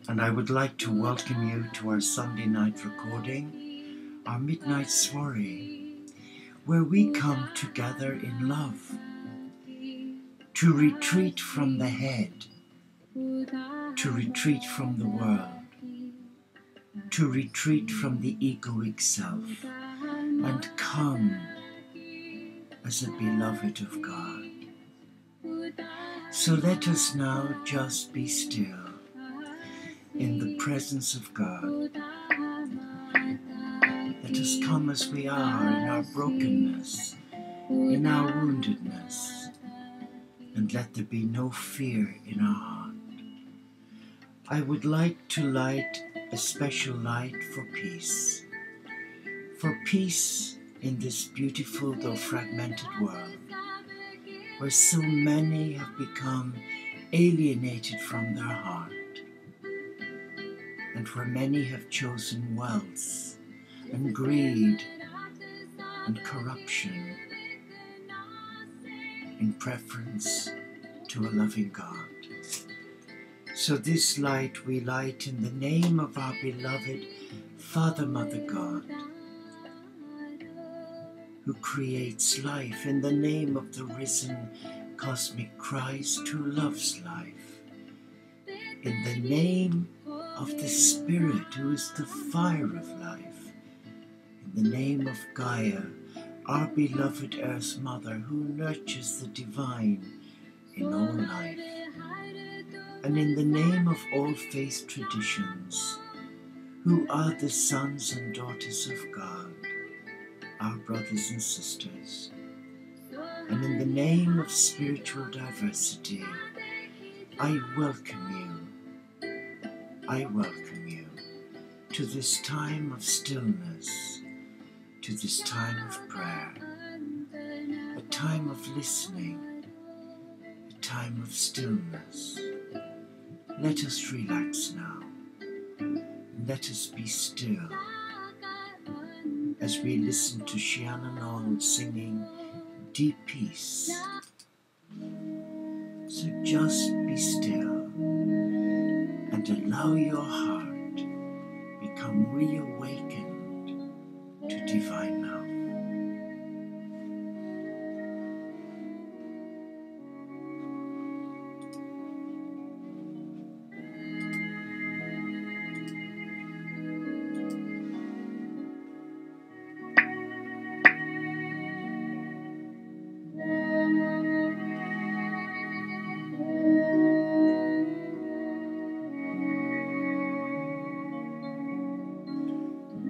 and I would like to welcome you to our Sunday night recording, our Midnight Soiree, where we come together in love to retreat from the head, to retreat from the world, to retreat from the egoic self, and come as a beloved of God. So let us now just be still in the presence of God. Let us come as we are in our brokenness, in our woundedness, and let there be no fear in our heart. I would like to light a special light for peace in this beautiful though fragmented world, where so many have become alienated from their heart, and where many have chosen wealth and greed and corruption in preference to a loving God. So this light we light in the name of our beloved Father, Mother God, who creates life, in the name of the risen cosmic Christ who loves life, in the name of the Spirit who is the fire of life, in the name of Gaia, our beloved Earth Mother who nurtures the divine in all life, and in the name of all faith traditions who are the sons and daughters of God, our brothers and sisters, and in the name of spiritual diversity, I welcome you to this time of stillness, to this time of prayer, a time of listening, a time of stillness. Let us relax now, and let us be still as we listen to Shiana Knoll singing Deep Peace. So just be still and allow your heart become reawakened to divine love.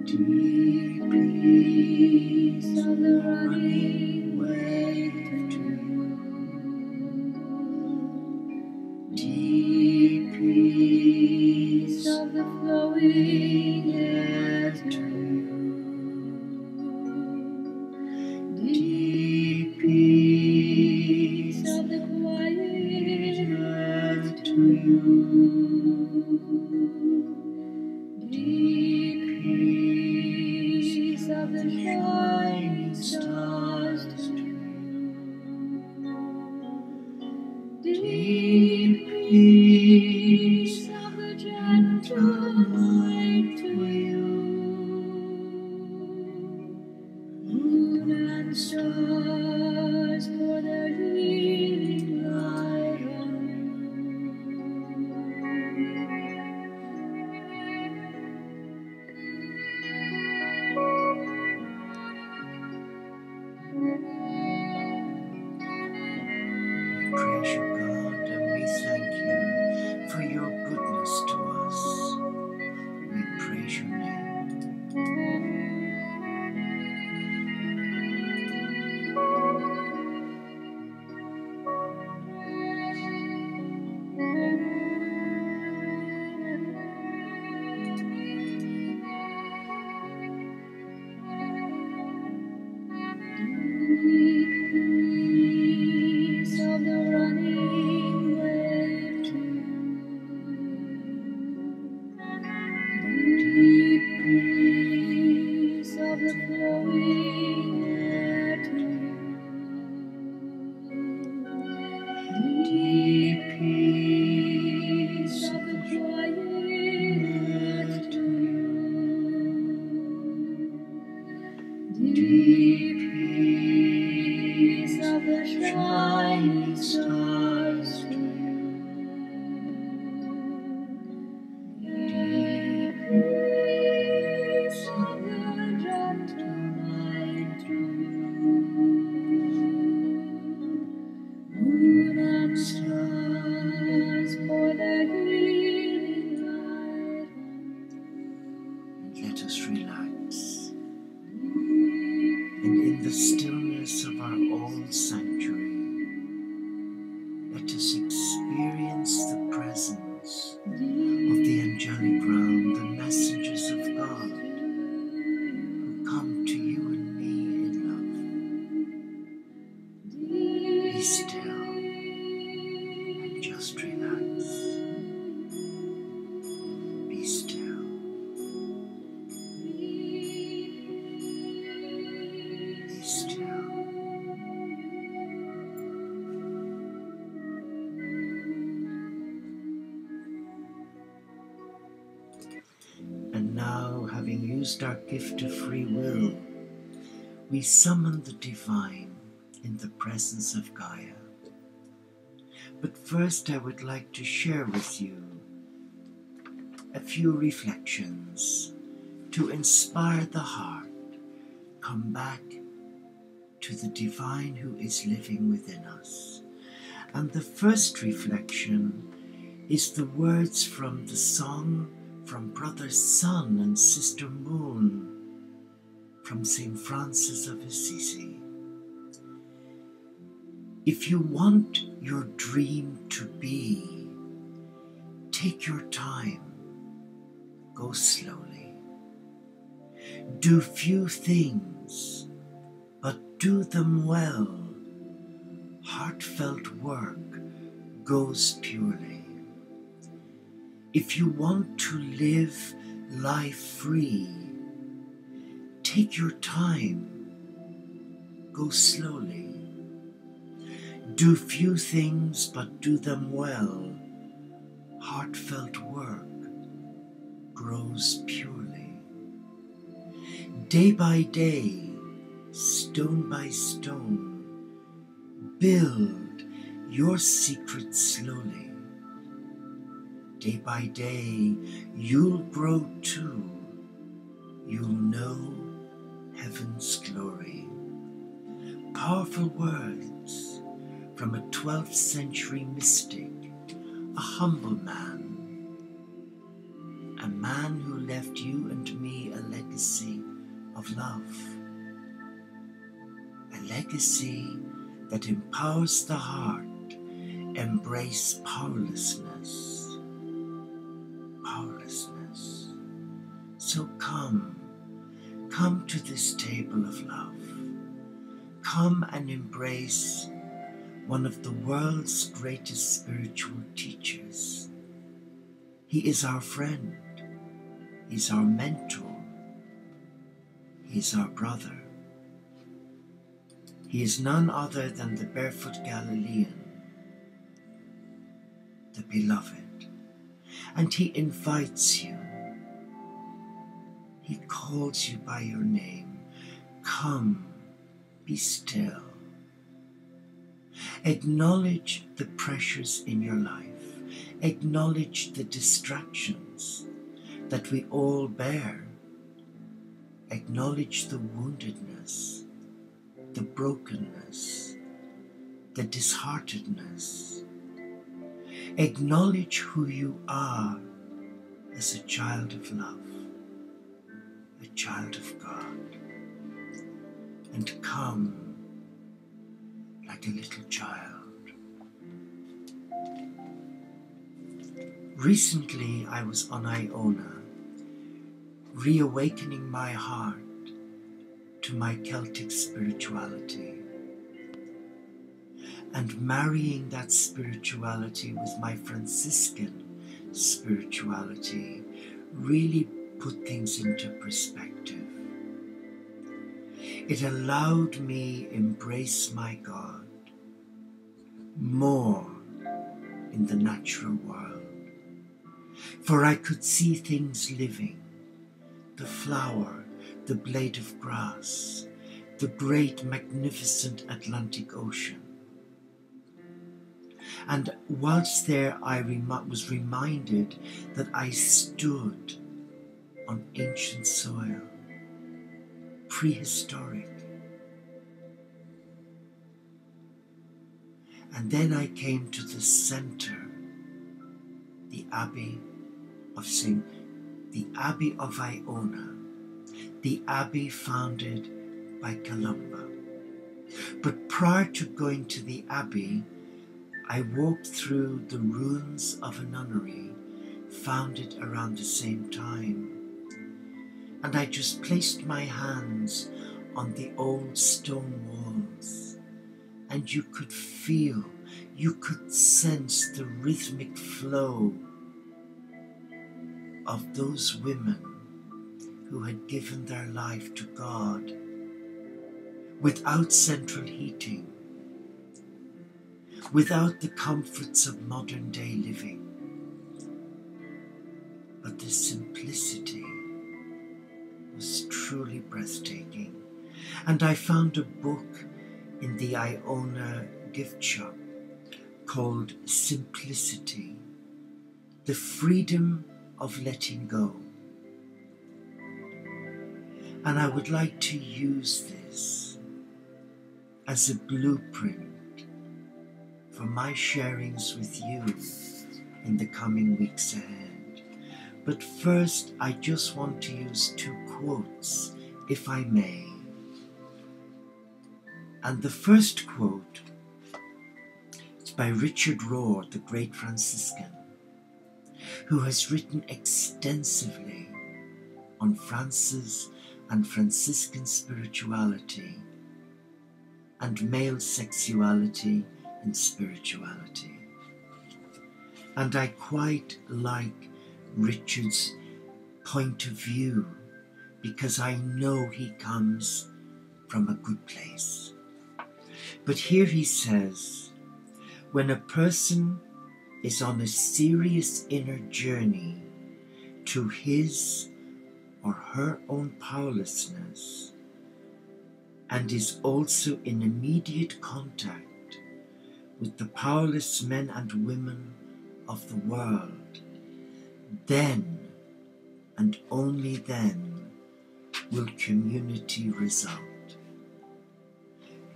Deep peace of the running wave to you. Deep peace of the flowing air to you. Deep peace of the quiet earth to you. Of the shining stars to you. Deep peace of the gentle night to you. Moon and stars pour their healing light on you. Praise you, God, and we thank you for your goodness to us. We praise you, relax. And in the stillness of our own sanctuary, let us experience the presence of the angelic realm, the messengers of God who come to you and me in love. Be still and just relax. Be still. Be still. And now, having used our gift of free will, we summon the divine in the presence of Gaia. But first I would like to share with you a few reflections to inspire the heart. Come back to the divine who is living within us. And the first reflection is the words from the song from Brother Sun and Sister Moon from St. Francis of Assisi. If you want your dream to be, take your time, go slowly. Do few things, but do them well. Heartfelt work goes purely. If you want to live life free, take your time, go slowly. Do few things, but do them well. Heartfelt work grows purely. Day by day, stone by stone, build your secret slowly. Day by day, you'll grow too. You'll know heaven's glory. Powerful words from a 12th century mystic, a humble man who left you and me a legacy of love. A legacy that empowers the heart, embrace powerlessness. Powerlessness. So come to this table of love. Come and embrace one of the world's greatest spiritual teachers. He is our friend. He's our mentor. He's our brother. He is none other than the barefoot Galilean, the beloved. And he invites you. He calls you by your name. Come, be still. Acknowledge the pressures in your life. Acknowledge the distractions that we all bear. Acknowledge the woundedness, the brokenness, the disheartedness. Acknowledge who you are as a child of love, a child of God, and come like a little child. Recently, I was on Iona, reawakening my heart to my Celtic spirituality and marrying that spirituality with my Franciscan spirituality really put things into perspective. It allowed me embrace my God more in the natural world, for I could see things living, the flower, the blade of grass, the great magnificent Atlantic Ocean. And whilst there I was reminded that I stood on ancient soil, prehistoric. And then I came to the center, the Abbey of Iona, the abbey founded by Columba. But prior to going to the abbey, I walked through the ruins of a nunnery founded around the same time. And I just placed my hands on the old stone walls, and you could feel, you could sense the rhythmic flow of those women who had given their life to God without central heating, without the comforts of modern day living, but the simplicity was truly breathtaking. And I found a book in the Iona gift shop called Simplicity, The Freedom of Letting Go. And I would like to use this as a blueprint for my sharings with you in the coming weeks ahead. But first, I just want to use two quotes, if I may. And the first quote is by Richard Rohr, the great Franciscan, who has written extensively on Francis and Franciscan spirituality and male sexuality and spirituality. And I quite like Richard's point of view because I know he comes from a good place. But here he says, when a person is on a serious inner journey to his or her own powerlessness and is also in immediate contact with the powerless men and women of the world, then and only then will community result.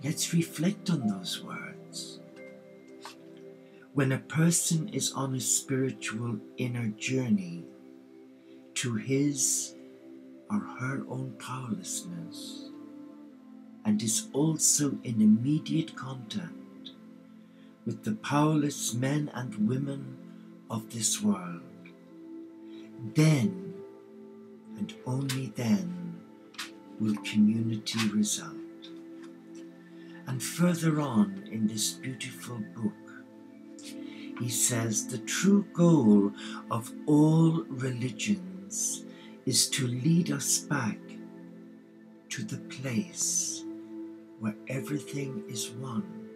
Let's reflect on those words. When a person is on a spiritual inner journey to his or her own powerlessness and is also in immediate contact with the powerless men and women of this world, then and only then will community result. And further on in this beautiful book, he says the true goal of all religions is to lead us back to the place where everything is one,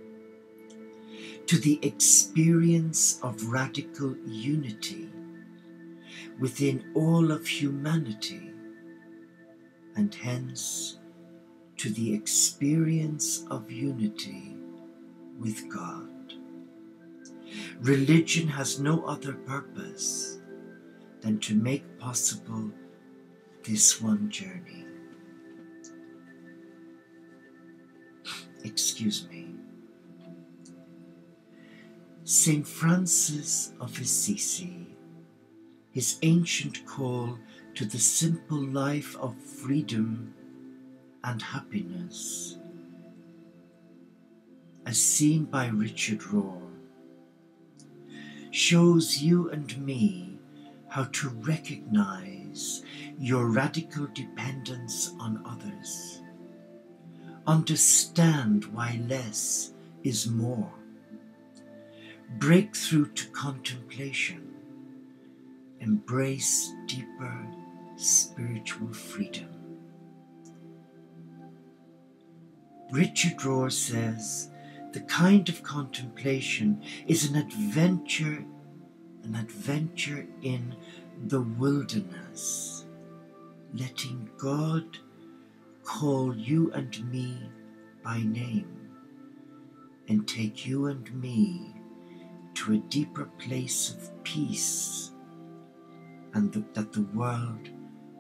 to the experience of radical unity within all of humanity, and hence to the experience of unity with God. Religion has no other purpose than to make possible this one journey. Excuse me. Saint Francis of Assisi, his ancient call to the simple life of freedom and happiness, as seen by Richard Rohr, shows you and me how to recognize your radical dependence on others, understand why less is more, break through to contemplation, embrace deeper spiritual freedom. Richard Rohr says, the kind of contemplation is an adventure in the wilderness, letting God call you and me by name and take you and me to a deeper place of peace and that the world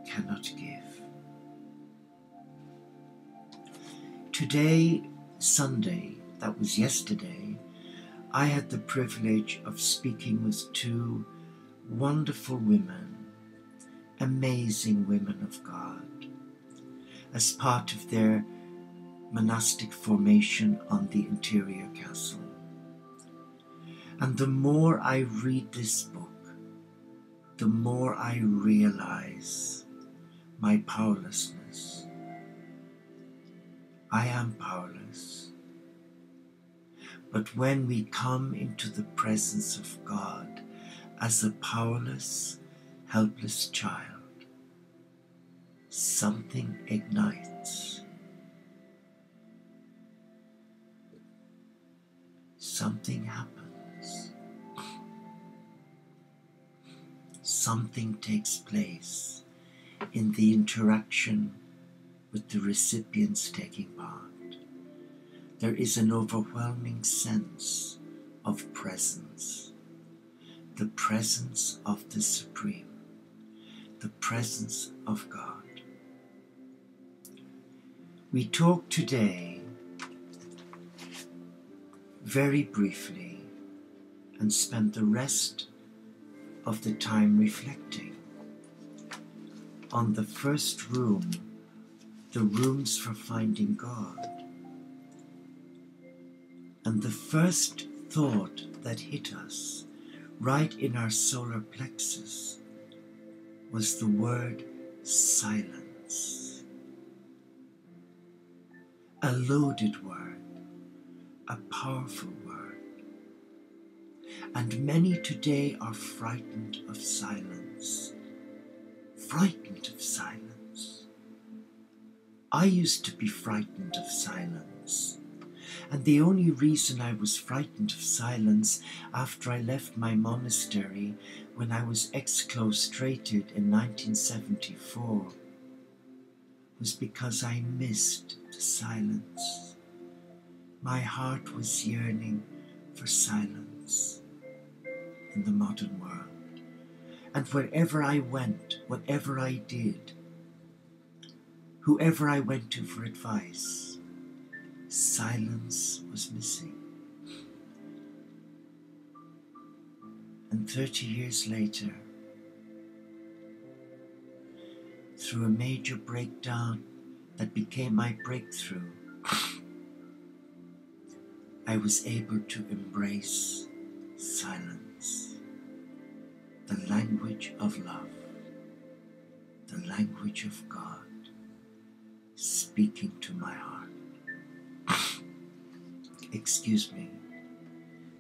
cannot give. Today, Sunday, that was yesterday, I had the privilege of speaking with two wonderful women, amazing women of God, as part of their monastic formation on the interior castle. And the more I read this book, the more I realize my powerlessness. I am powerless. But when we come into the presence of God as a powerless, helpless child, something ignites. Something happens. Something takes place in the interaction with the recipients taking part. There is an overwhelming sense of presence. The presence of the Supreme. The presence of God. We talk today very briefly and spend the rest of the time reflecting on the first room, the rooms for finding God. And the first thought that hit us right in our solar plexus was the word silence. A loaded word, a powerful word. And many today are frightened of silence. Frightened of silence. I used to be frightened of silence. And the only reason I was frightened of silence after I left my monastery when I was exclostrated in 1974 was because I missed the silence. My heart was yearning for silence in the modern world. And wherever I went, whatever I did, whoever I went to for advice, silence was missing. And 30 years later, through a major breakdown that became my breakthrough, I was able to embrace silence, the language of love, the language of God, speaking to my heart. Excuse me.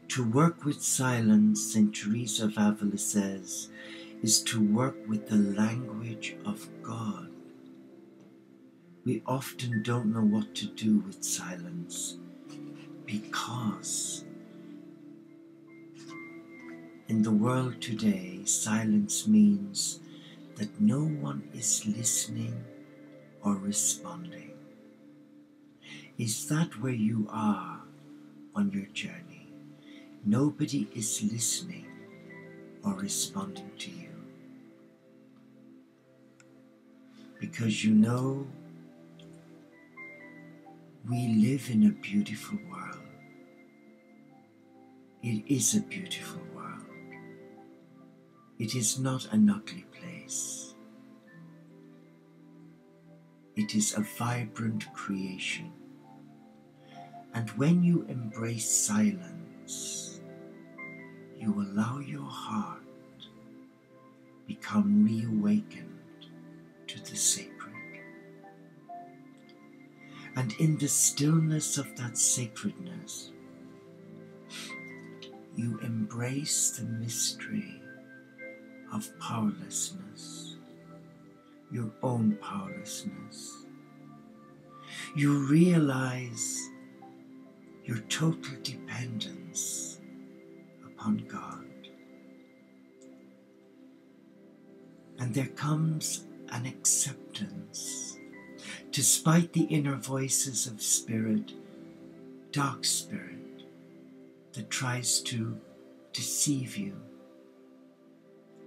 To work with silence, St. Teresa of Avila says, is to work with the language of God. We often don't know what to do with silence because in the world today, silence means that no one is listening or responding. Is that where you are on your journey? Nobody is listening or responding to you. Because you know, we live in a beautiful world. It is a beautiful world. It is not an ugly place. It is a vibrant creation. And when you embrace silence, you allow your heart become reawakened to the sacred. And in the stillness of that sacredness, you embrace the mystery of powerlessness, your own powerlessness. You realize your total dependence upon God. And there comes an acceptance, despite the inner voices of spirit, dark spirit, that tries to deceive you,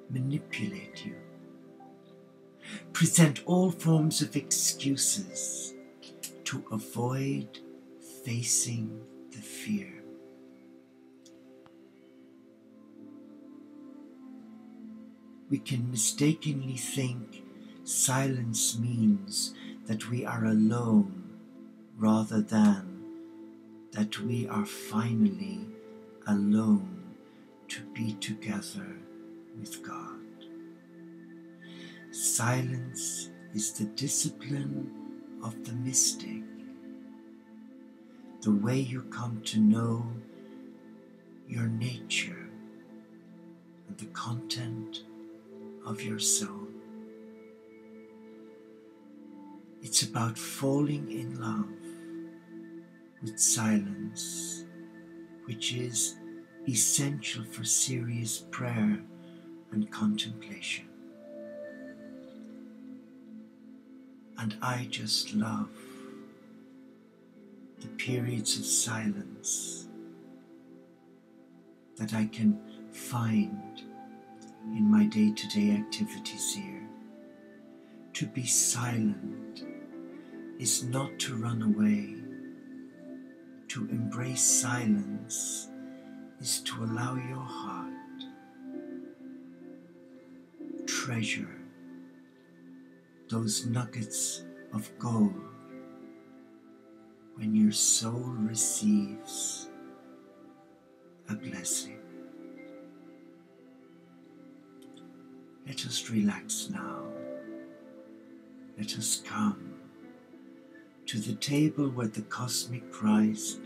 manipulate you, present all forms of excuses to avoid facing the fear. We can mistakenly think silence means that we are alone rather than that we are finally alone to be together with God. Silence is the discipline of the mystic, the way you come to know your nature and the content of your soul. It's about falling in love with silence, which is essential for serious prayer and contemplation. And I just love the periods of silence that I can find in my day-to-day activities here. To be silent is not to run away. To embrace silence is to allow your heart treasure those nuggets of gold when your soul receives a blessing. Let us relax now. Let us come to the table where the cosmic Christ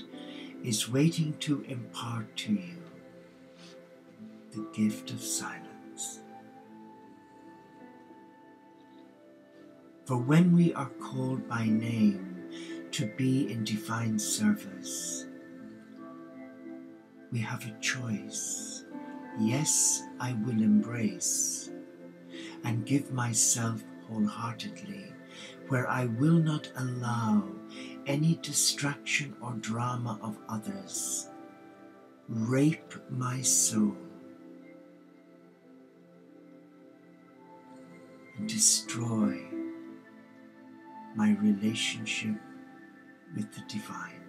is waiting to impart to you the gift of silence. For when we are called by name to be in divine service, we have a choice. Yes, I will embrace and give myself wholeheartedly, where I will not allow any distraction or drama of others rape my soul and destroy my relationship with the divine.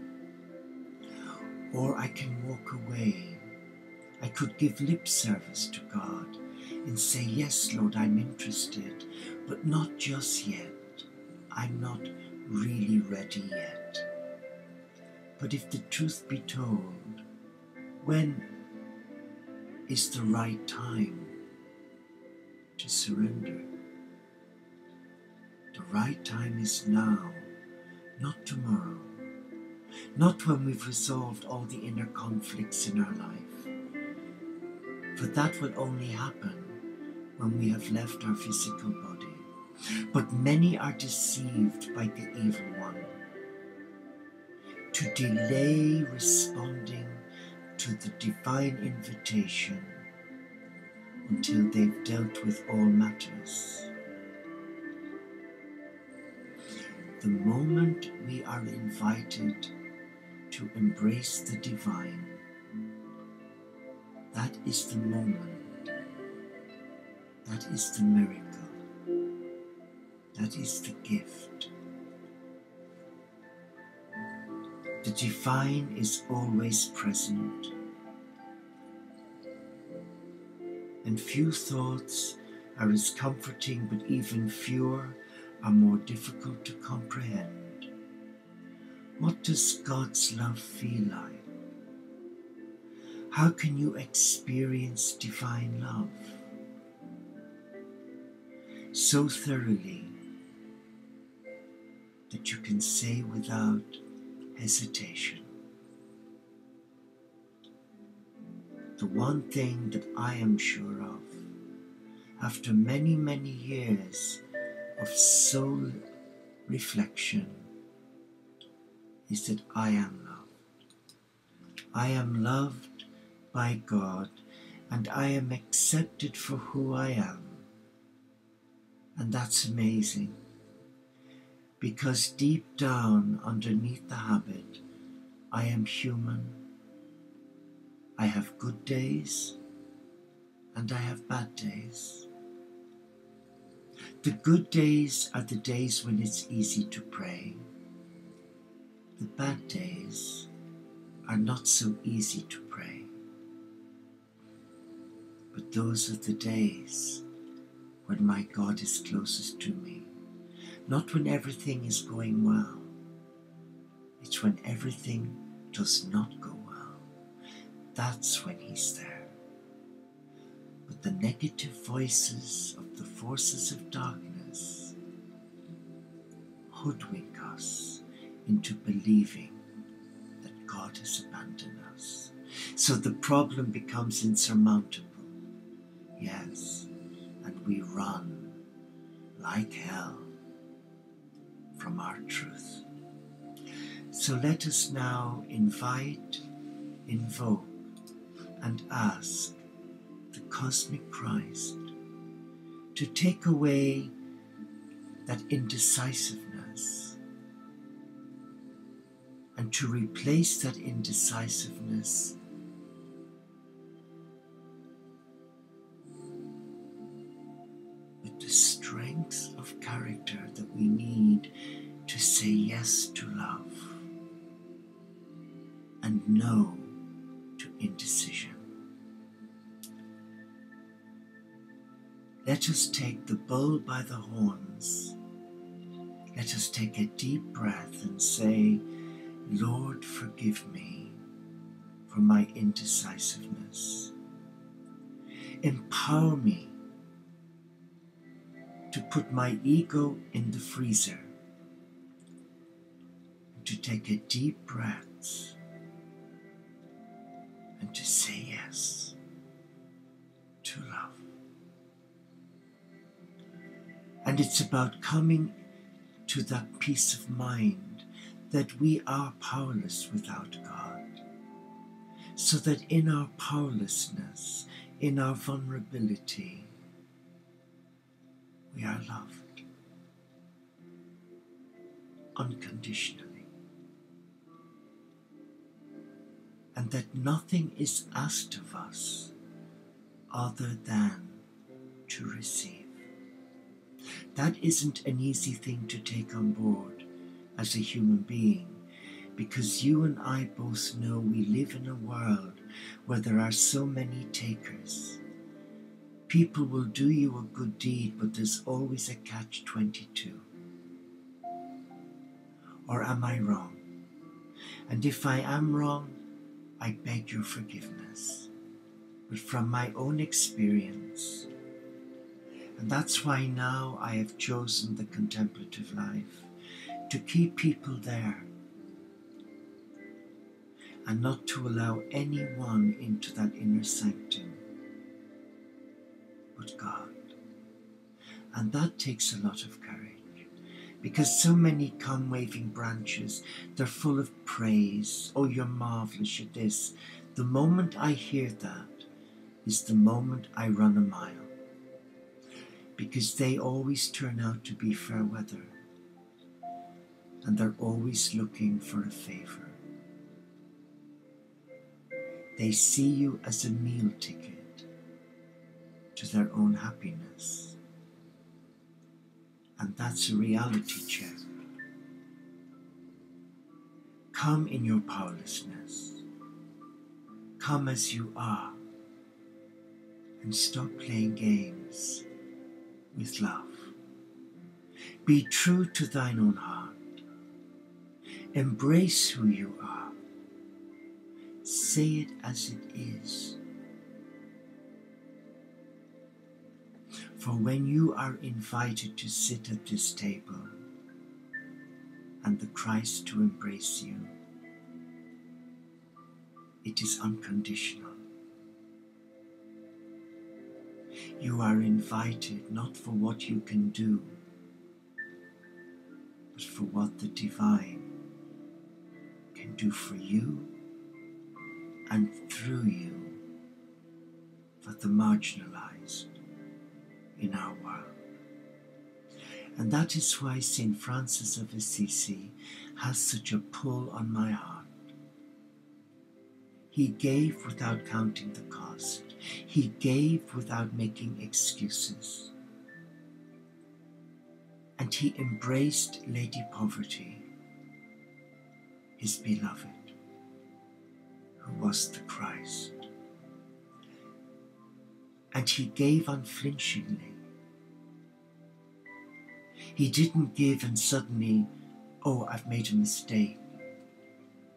Or I can walk away. I could give lip service to God and say, yes, Lord, I'm interested, but not just yet. I'm not really ready yet. But if the truth be told, when is the right time to surrender? The right time is now, not tomorrow, not when we've resolved all the inner conflicts in our life, for that will only happen when we have left our physical body. But many are deceived by the evil one to delay responding to the divine invitation until they've dealt with all matters. The moment we are invited to embrace the divine, that is the moment, that is the miracle, that is the gift. The divine is always present, and few thoughts are as comforting, but even fewer are more difficult to comprehend. What does God's love feel like? How can you experience divine love so thoroughly that you can say without hesitation, the one thing that I am sure of, after many, many years of soul reflection, is that I am loved. I am loved by God, and I am accepted for who I am. And that's amazing, because deep down underneath the habit, I am human. I have good days and I have bad days. The good days are the days when it's easy to pray. The bad days are not so easy to pray. But those are the days when my God is closest to me. Not when everything is going well. It's when everything does not go well. That's when he's there. But the negative voices of the forces of darkness hoodwink us into believing that God has abandoned us. So the problem becomes insurmountable. Yes, and we run like hell from our truth. So let us now invite, invoke, and ask the cosmic Christ to take away that indecisiveness and to replace that indecisiveness with the strength of character that we need to say yes to love and no to indecision. Let us take the bull by the horns. Let us take a deep breath and say, Lord, forgive me for my indecisiveness. Empower me to put my ego in the freezer and to take a deep breath and to say yes to love. And it's about coming to that peace of mind that we are powerless without God, so that in our powerlessness, in our vulnerability, we are loved unconditionally, and that nothing is asked of us other than to receive. That isn't an easy thing to take on board as a human being, because you and I both know we live in a world where there are so many takers. People will do you a good deed, but there's always a catch-22. Or am I wrong? And if I am wrong, I beg your forgiveness. But from my own experience, and that's why now I have chosen the contemplative life, to keep people there and not to allow anyone into that inner sanctum but God. And that takes a lot of courage, because so many come waving branches. They're full of praise. Oh, you're marvelous, you're this. The moment I hear that is the moment I run a mile, because they always turn out to be fair weather, and they're always looking for a favor. They see you as a meal ticket to their own happiness, and that's a reality check. Come in your powerlessness. Come as you are, and stop playing games with love. Be true to thine own heart. Embrace who you are. Say it as it is. For when you are invited to sit at this table and the Christ to embrace you, it is unconditional. You are invited not for what you can do, but for what the divine can do for you and through you for the marginalized in our world. And that is why St. Francis of Assisi has such a pull on my heart. He gave without counting the cost. He gave without making excuses. And he embraced Lady Poverty, his beloved, who was the Christ. And he gave unflinchingly. He didn't give and suddenly, oh, I've made a mistake.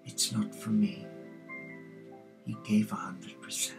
It's not for me. He gave 100%.